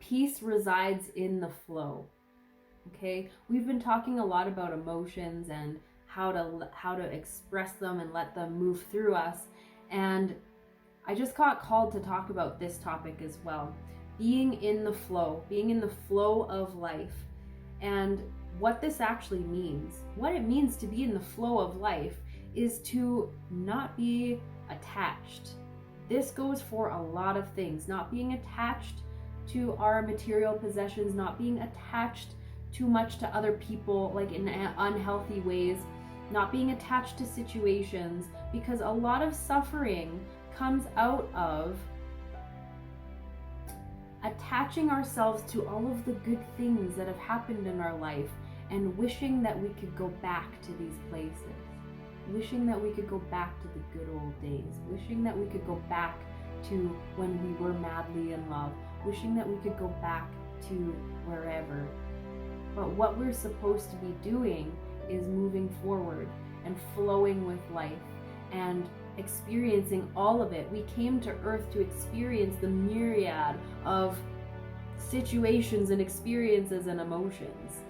peace resides in the flow. Okay, we've been talking a lot about emotions and how to express them and let them move through us, and I just got called to talk about this topic as well. Being in the flow of life, and what this actually means. What it means to be in the flow of life is to not be attached. This goes for a lot of things. Not being attached to our material possessions, not being attached too much to other people, like in unhealthy ways, not being attached to situations, because a lot of suffering comes out of attaching ourselves to all of the good things that have happened in our life and wishing that we could go back to these places, wishing that we could go back to the good old days, wishing that we could go back to when we were madly in love, wishing that we could go back to wherever. But what we're supposed to be doing is moving forward and flowing with life and experiencing all of it. We came to earth to experience the myriad of situations and experiences and emotions.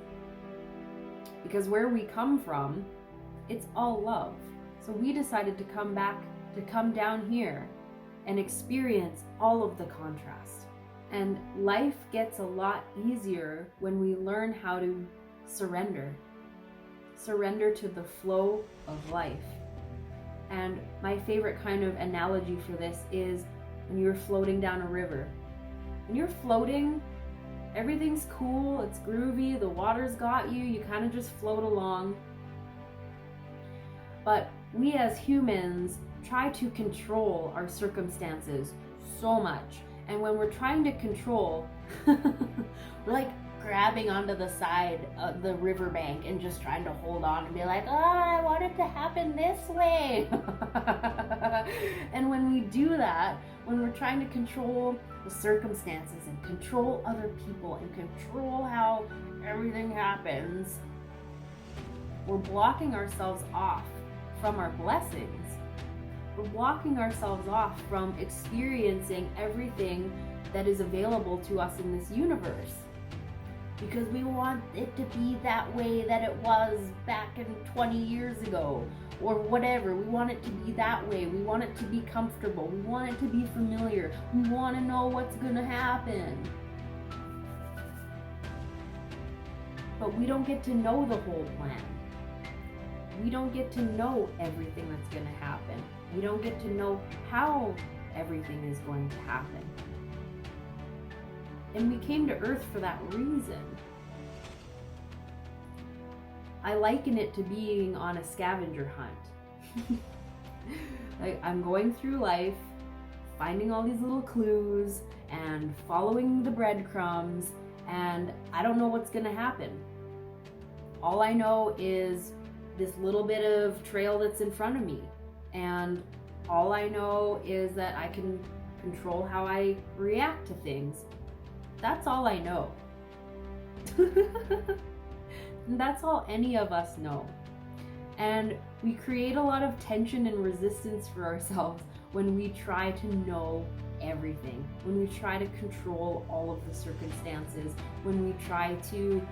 Because where we come from, it's all love. So we decided to come down here and experience all of the contrast. And life gets a lot easier when we learn how to surrender to the flow of life. And my favorite kind of analogy for this is when you're floating down a river. When you're floating, everything's cool, it's groovy, the water's got you, you kind of just float along. But we as humans try to control our circumstances so much. And when we're trying to control, we're like grabbing onto the side of the riverbank and just trying to hold on and be like, oh, I want it to happen this way. And when we do that, when we're trying to control the circumstances and control other people and control how everything happens, we're blocking ourselves off from our blessings. We're blocking ourselves off from experiencing everything that is available to us in this universe. Because we want it to be that way that it was back in 20 years ago, or whatever. We want it to be that way. We want it to be comfortable. We want it to be familiar. We want to know what's going to happen. But we don't get to know the whole plan. We don't get to know everything that's going to happen. We don't get to know how everything is going to happen. And we came to Earth for that reason. I liken it to being on a scavenger hunt. Like, I'm going through life, finding all these little clues and following the breadcrumbs, and I don't know what's gonna happen. All I know is this little bit of trail that's in front of me, and all I know is that I can control how I react to things. That's all I know. And that's all any of us know. And we create a lot of tension and resistance for ourselves when we try to know everything, when we try to control all of the circumstances, when we try to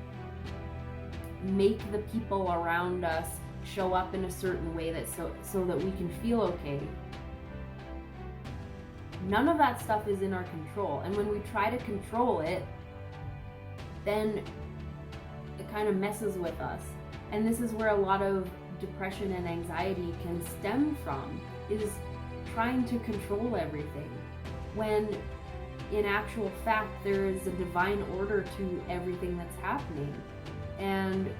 make the people around us show up in a certain way that so that we can feel okay. None of that stuff is in our control. And when we try to control it, then it kind of messes with us. And this is where a lot of depression and anxiety can stem from, is trying to control everything. When in actual fact, there is a divine order to everything that's happening. And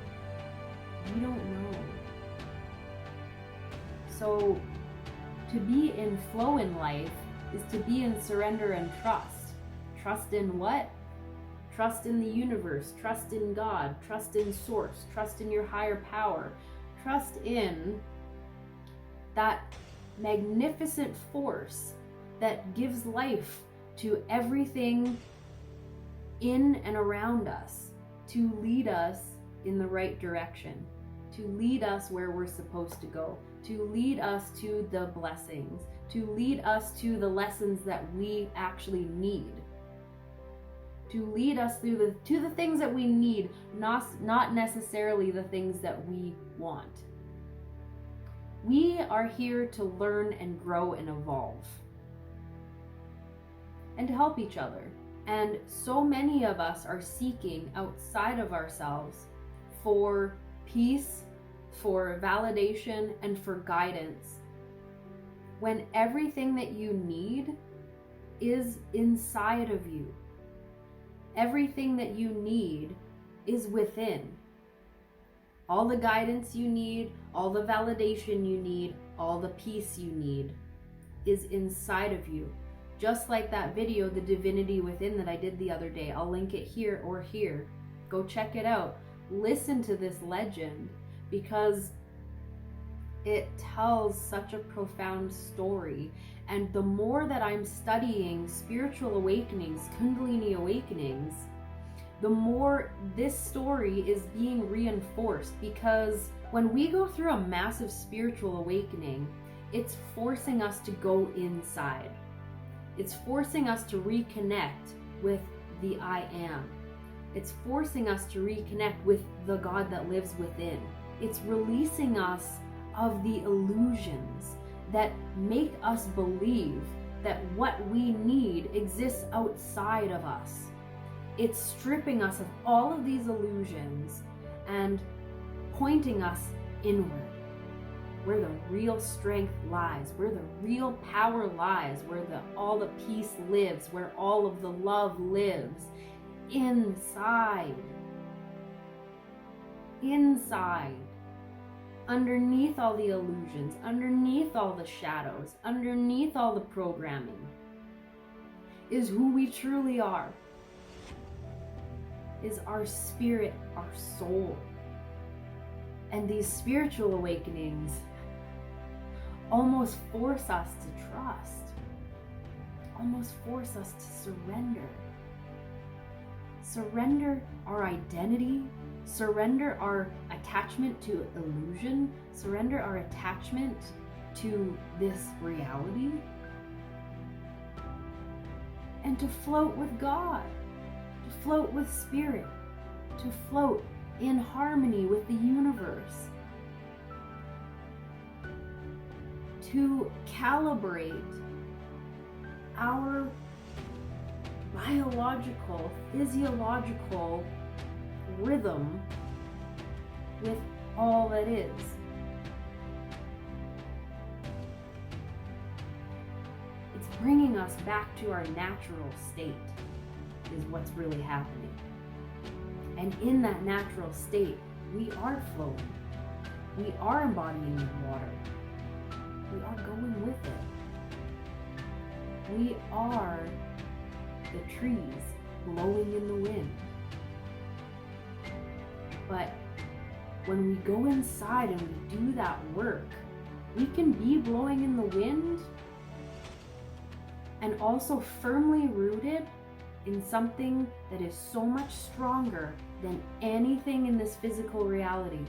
we don't know. So to be in flow in life is to be in surrender and trust. Trust in what? Trust in the universe, trust in God, trust in source, trust in your higher power, trust in that magnificent force that gives life to everything in and around us, to lead us in the right direction, to lead us where we're supposed to go, to lead us to the blessings, to lead us to the lessons that we actually need, to lead us through to the things that we need, not necessarily the things that we want. We are here to learn and grow and evolve and to help each other. And so many of us are seeking outside of ourselves for peace, for validation, and for guidance, when everything that you need is inside of you. Everything that you need is within. All the guidance you need, all the validation you need, all the peace you need is inside of you. Just like that video, The Divinity Within, that I did the other day. I'll link it here or here. Go check it out. Listen to this legend, because it tells such a profound story. And the more that I'm studying spiritual awakenings, Kundalini awakenings, the more this story is being reinforced, because when we go through a massive spiritual awakening, it's forcing us to go inside. It's forcing us to reconnect with the I am. It's forcing us to reconnect with the God that lives within. It's releasing us of the illusions that make us believe that what we need exists outside of us. It's stripping us of all of these illusions and pointing us inward, where the real strength lies, where the real power lies, where all the peace lives, where all of the love lives, inside. Inside. Underneath all the illusions, underneath all the shadows, underneath all the programming, is who we truly are. Is our spirit, our soul. And these spiritual awakenings almost force us to trust, almost force us to surrender. Surrender our identity, surrender our attachment to illusion, surrender our attachment to this reality, and to float with God, to float with spirit, to float in harmony with the universe, to calibrate our biological, physiological rhythm with all that is. It's bringing us back to our natural state, is what's really happening. And in that natural state, we are flowing. We are embodying the water. We are going with it. We are the trees blowing in the wind. But when we go inside and we do that work, we can be blowing in the wind and also firmly rooted in something that is so much stronger than anything in this physical reality.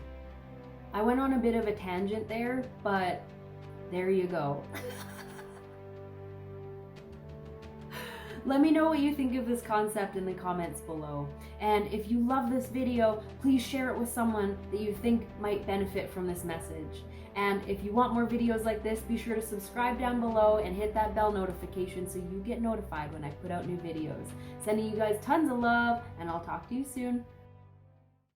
I went on a bit of a tangent there, but there you go. Let me know what you think of this concept in the comments below. And if you love this video, please share it with someone that you think might benefit from this message. And if you want more videos like this, be sure to subscribe down below and hit that bell notification so you get notified when I put out new videos. Sending you guys tons of love, and I'll talk to you soon.